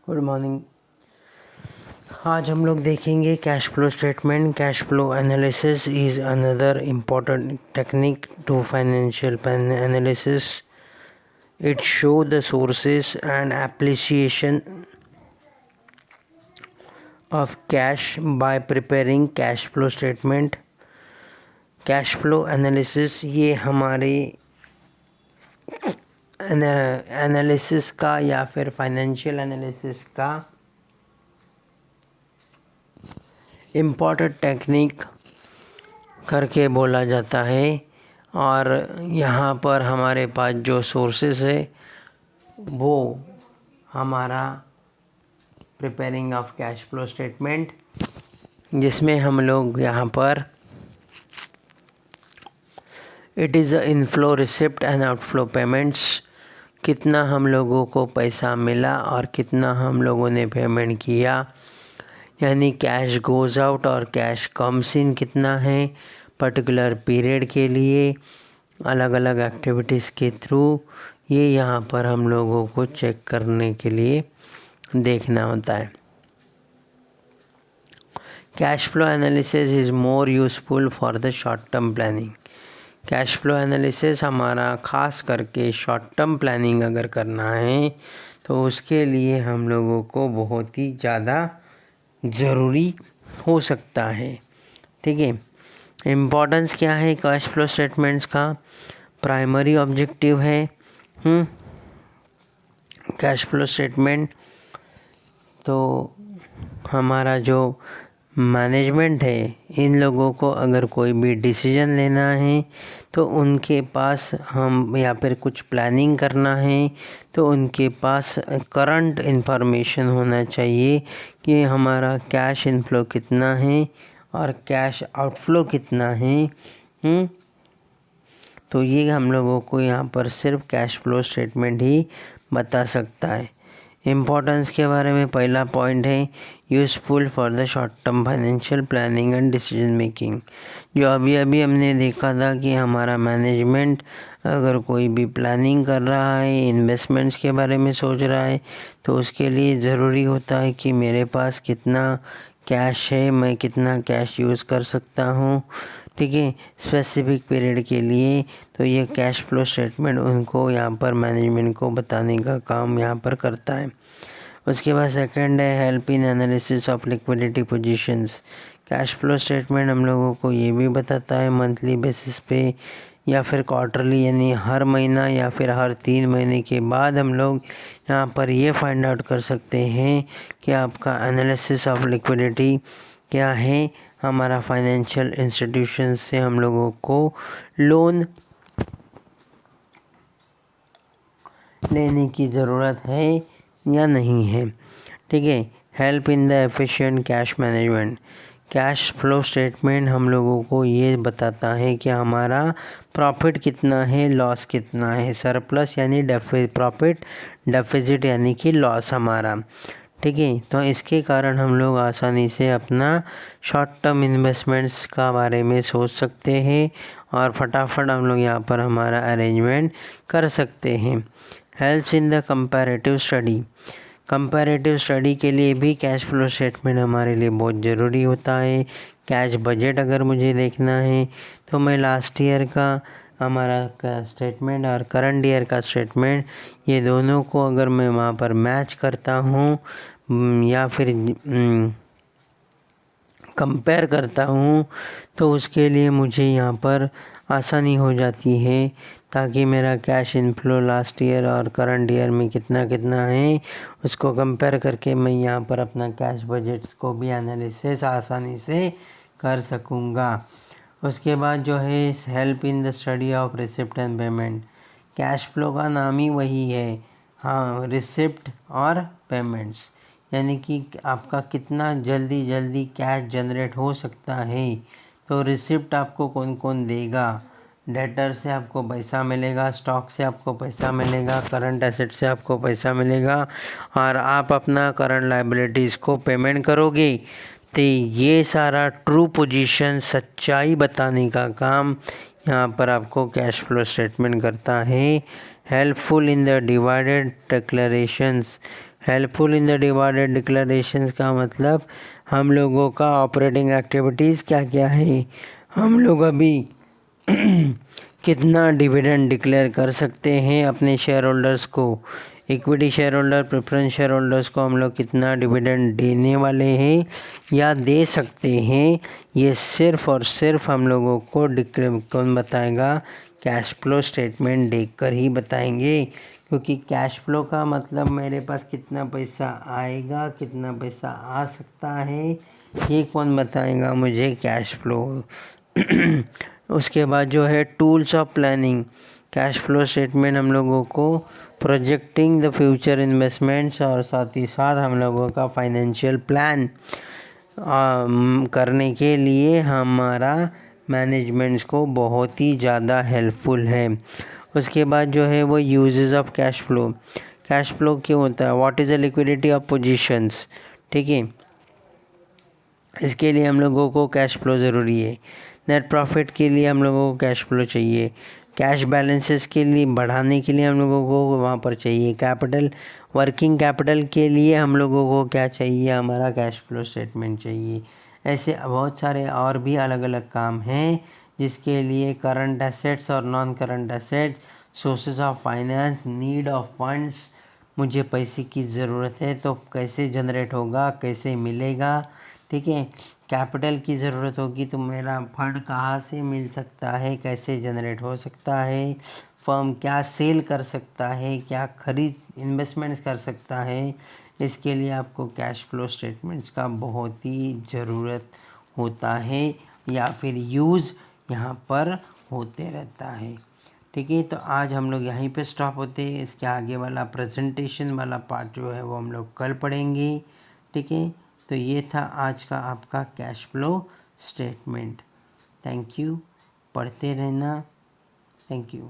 Good morning. आज हम लोग देखेंगे cash flow statement. Cash flow analysis is another important technique to financial analysis. It show the sources and appreciation of cash by preparing cash flow statement. Cash flow analysis ये हमारे analysis का या फिर financial analysis का important technique करके बोला जाता है। और यहाँ पर हमारे पास जो सोर्सेस है वो हमारा preparing of cash flow statement, जिसमें हम लोग यहाँ पर it is inflow receipt and outflow payments, कितना हम लोगों को पैसा मिला और कितना हम लोगों ने पेमेंट किया, यानी कैश गोज़ आउट और कैश कम्स इन कितना है पर्टिकुलर पीरियड के लिए अलग अलग एक्टिविटीज़ के थ्रू। ये यहाँ पर हम लोगों को चेक करने के लिए देखना होता है। Cash flow analysis is more useful for the short term planning. Cash flow analysis हमारा ख़ास करके शॉर्ट टर्म प्लानिंग अगर करना है तो उसके लिए हम लोगों को बहुत ही ज़्यादा ज़रूरी हो सकता है। ठीक है, इम्पोर्टेंस क्या है कैश फ्लो स्टेटमेंट्स का? प्राइमरी ऑब्जेक्टिव है कैश फ्लो स्टेटमेंट, तो हमारा जो मैनेजमेंट है, इन लोगों को अगर कोई भी डिसीजन लेना है तो उनके पास हम या फिर कुछ प्लानिंग करना है तो उनके पास करंट इन्फॉर्मेशन होना चाहिए कि हमारा कैश इनफ्लो कितना है और कैश आउटफ्लो कितना है। तो ये हम लोगों को यहाँ पर सिर्फ कैश फ्लो स्टेटमेंट ही बता सकता है। इम्पोर्टेंस के बारे में पहला पॉइंट है useful for the short term financial planning and decision making. जो अभी हमने देखा था कि हमारा मैनेजमेंट अगर कोई भी प्लानिंग कर रहा है, इन्वेस्टमेंट्स के बारे में सोच रहा है, तो उसके लिए ज़रूरी होता है कि मेरे पास कितना कैश है, मैं कितना कैश यूज़ कर सकता हूँ। ठीक है, स्पेसिफिक पीरियड के लिए। तो ये कैश फ्लो स्टेटमेंट उनको यहाँ पर मैनेजमेंट को बताने का काम यहाँ पर करता है। उसके बाद सेकंड है help in analysis of liquidity positions. Cash flow statement हम लोगों को ये भी बताता है मंथली बेसिस पे या फिर क्वार्टरली, यानी हर महीना या फिर हर 3 महीने के बाद हम लोग यहाँ पर ये फाइंड आउट कर सकते हैं कि आपका एनालिसिस ऑफ लिक्विडिटी क्या है। हमारा फाइनेंशियल इंस्टीट्यूशन से हम लोगों को लोन लेने की ज़रूरत है या नहीं है। ठीक है, help in the efficient cash management. Cash flow statement हम लोगों को ये बताता है कि हमारा प्रॉफिट कितना है, लॉस कितना है, सरप्लस यानी प्रॉफिट, डेफिसिट यानी कि लॉस हमारा। ठीक है, तो इसके कारण हम लोग आसानी से अपना शॉर्ट टर्म इन्वेस्टमेंट्स का बारे में सोच सकते हैं और फटाफट हम लोग यहाँ पर हमारा अरेंजमेंट कर सकते हैं। Helps in the comparative study. Comparative study के लिए भी कैश फ्लो स्टेटमेंट हमारे लिए बहुत ज़रूरी होता है। कैश बजट अगर मुझे देखना है तो मैं लास्ट ईयर का हमारा स्टेटमेंट और करंट ईयर का स्टेटमेंट, ये दोनों को अगर मैं वहाँ पर मैच करता हूँ या फिर कंपेयर करता हूँ तो उसके लिए मुझे यहाँ पर आसानी हो जाती है, ताकि मेरा कैश इनफ्लो लास्ट ईयर और करंट ईयर में कितना कितना है उसको कंपेयर करके मैं यहाँ पर अपना कैश बजट्स को भी एनालिसिस आसानी से कर सकूँगा। उसके बाद जो है help in the study of receipt and payment. Cash flow का नाम ही वही है, हाँ, रिसिप्ट और पेमेंट्स, यानी कि आपका कितना जल्दी कैश जनरेट हो सकता है। तो रिसिप्ट आपको कौन कौन देगा? डेटर से आपको पैसा मिलेगा, स्टॉक से आपको पैसा मिलेगा, करंट एसेट से आपको पैसा मिलेगा और आप अपना करंट लायबिलिटीज़ को पेमेंट करोगे। तो ये सारा ट्रू पोजीशन, सच्चाई बताने का काम यहाँ पर आपको कैश फ्लो स्टेटमेंट करता है। Helpful in the divided declarations. Helpful in the divided declarations का मतलब हम लोगों का ऑपरेटिंग एक्टिविटीज़ क्या क्या है, हम लोग अभी कितना डिविडेंड डिक्लेयर कर सकते हैं अपने शेयर होल्डर्स को, equity share holder, preference share holders को हम लोग कितना डिविडेंड देने वाले हैं या दे सकते हैं, ये सिर्फ और सिर्फ हम लोगों को कौन बताएगा, कैश फ्लो स्टेटमेंट देखकर ही बताएंगे। क्योंकि कैश फ्लो का मतलब मेरे पास कितना पैसा आएगा, कितना पैसा आ सकता है, ये कौन बताएगा मुझे, कैश फ्लो। उसके बाद जो है tools of planning, cash flow statement हम लोगों को प्रोजेक्टिंग द फ्यूचर इन्वेस्टमेंट्स और साथ ही साथ हम लोगों का फाइनेंशियल प्लान करने के लिए हमारा मैनेजमेंट्स को बहुत ही ज़्यादा हेल्पफुल है। उसके बाद जो है वो uses of cash flow. Cash flow क्यों होता है, what is the liquidity of positions, ठीक है, इसके लिए हम लोगों को कैश फ्लो ज़रूरी है। नेट प्रॉफिट के लिए हम लोगों को कैश फ्लो चाहिए। कैश बैलेंसेस के लिए बढ़ाने के लिए हम लोगों को वहाँ पर चाहिए कैपिटल। वर्किंग कैपिटल के लिए हम लोगों को क्या चाहिए, हमारा कैश फ्लो स्टेटमेंट चाहिए। ऐसे बहुत सारे और भी अलग अलग काम हैं जिसके लिए करंट एसेट्स और non current assets, sources of finance, need of funds, मुझे पैसे की ज़रूरत है तो कैसे जनरेट होगा, कैसे मिलेगा, ठीक है। कैपिटल की ज़रूरत होगी तो मेरा फंड कहाँ से मिल सकता है, कैसे जनरेट हो सकता है, फर्म क्या सेल कर सकता है, क्या खरीद इन्वेस्टमेंट्स कर सकता है, इसके लिए आपको कैश फ्लो स्टेटमेंट्स का बहुत ही ज़रूरत होता है या फिर यूज़ यहाँ पर होते रहता है, ठीक है। तो आज हम लोग यहीं पे स्टॉप होते हैं, इसके आगे वाला प्रेजेंटेशन वाला पार्ट जो है वो हम लोग कल पढ़ेंगे, ठीक है। तो ये था आज का आपका cash flow statement. Thank you, पढ़ते रहना, थैंक यू।